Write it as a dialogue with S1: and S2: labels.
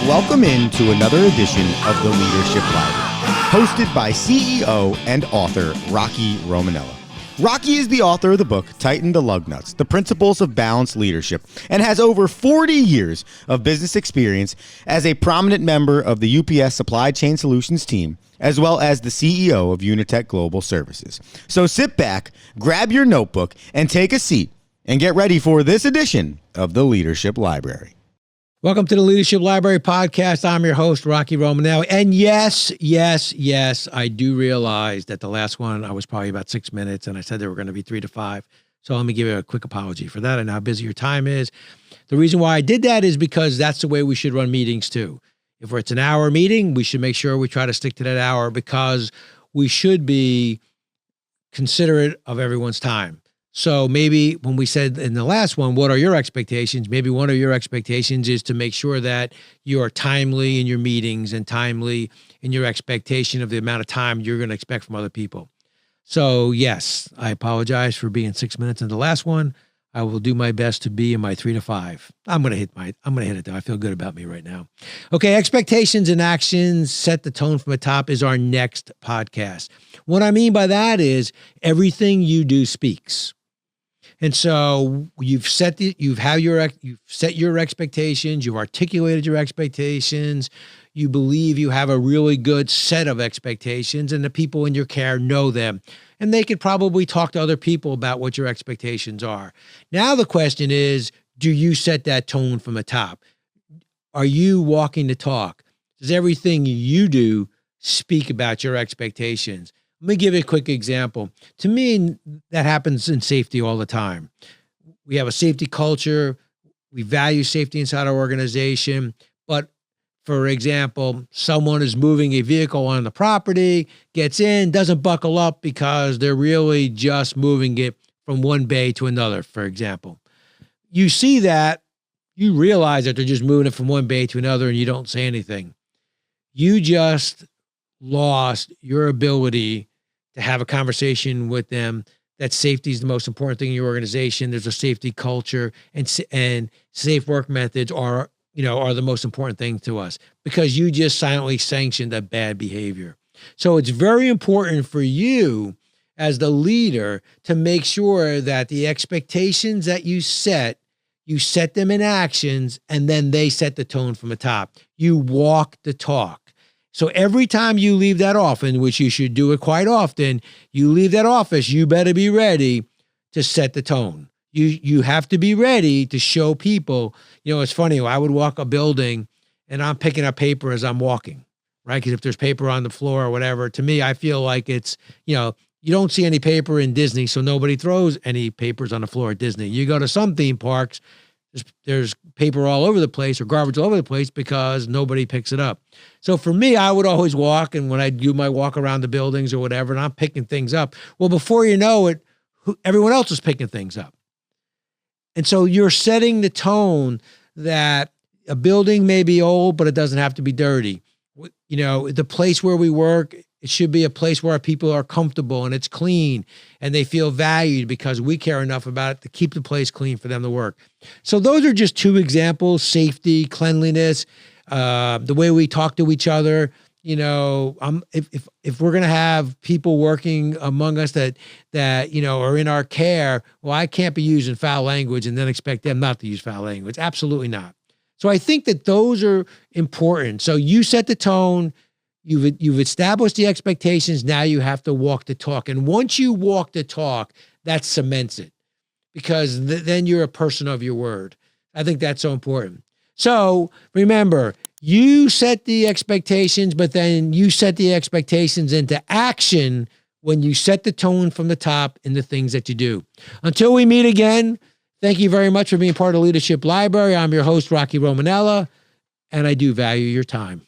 S1: Welcome into another edition of the Leadership Library, hosted by CEO and author Rocky Romanella. Rocky is the author of the book, Tighten the Lug Nuts, The Principles of Balanced Leadership, and has over 40 years of business experience as a prominent member of the UPS Supply Chain Solutions team, as well as the CEO of Imitate Global Services. So sit back, grab your notebook, and take a seat, and get ready for this edition of the Leadership Library.
S2: Welcome to the Leadership Library podcast. I'm your host, Rocky Romanella. And yes, I do realize that the last one, I was probably about 6 minutes, and I said they were going to be 3 to 5. So let me give you a quick apology for that. I know how busy your time is. The reason why I did that is because that's the way we should run meetings too. If it's an hour meeting, we should make sure we try to stick to that hour because we should be considerate of everyone's time. So maybe when we said in the last one, what are your expectations? Maybe one of your expectations is to make sure that you are timely in your meetings and timely in your expectation of the amount of time you're going to expect from other people. So yes, I apologize for being 6 minutes in the last one. I will do my best to be in my 3 to 5. I'm going to hit it though. I feel good about me right now. Okay. Expectations and actions set the tone from the top is our next podcast. What I mean by that is everything you do speaks. And so you've set your expectations, you've articulated your expectations, you believe you have a really good set of expectations, and the people in your care know them. And they could probably talk to other people about what your expectations are. Now the question is, do you set that tone from the top? Are you walking the talk? Does everything you do speak about your expectations? Let me give you a quick example. To me, that happens in safety all the time. We have a safety culture. We value safety inside our organization. But for example, someone is moving a vehicle on the property, gets in, doesn't buckle up because they're really just moving it from one bay to another, for example. You see that, you realize that they're just moving it from one bay to another and you don't say anything. You just lost your ability to have a conversation with them that safety is the most important thing in your organization. There's a safety culture and safe work methods are the most important thing to us because you just silently sanctioned a bad behavior. So it's very important for you as the leader to make sure that the expectations that you set them in actions, and then they set the tone from the top. You walk the talk. So every time you leave that office, which you should do it quite often, you leave that office, you better be ready to set the tone. You have to be ready to show people. It's funny, I would walk a building and I'm picking up paper as I'm walking, right? Because if there's paper on the floor or whatever, to me, I feel like it's, you don't see any paper in Disney, so nobody throws any papers on the floor at Disney. You go to some theme parks, there's paper all over the place or garbage all over the place because nobody picks it up. So for me, I would always walk, and when I do my walk around the buildings or whatever, and I'm picking things up, well, before you know it, everyone else is picking things up. And so you're setting the tone that a building may be old, but it doesn't have to be dirty. The place where we work, it should be a place where our people are comfortable and it's clean and they feel valued because we care enough about it to keep the place clean for them to work. So those are just two examples: safety, cleanliness, the way we talk to each other. If we're going to have people working among us that are in our care, well, I can't be using foul language and then expect them not to use foul language. Absolutely not. So I think that those are important. So you set the tone. You've established the expectations. Now you have to walk the talk. And once you walk the talk, that cements it because then you're a person of your word. I think that's so important. So remember, you set the expectations, but then you set the expectations into action when you set the tone from the top in the things that you do. Until we meet again, thank you very much for being part of the Leadership Library. I'm your host, Rocky Romanella, and I do value your time.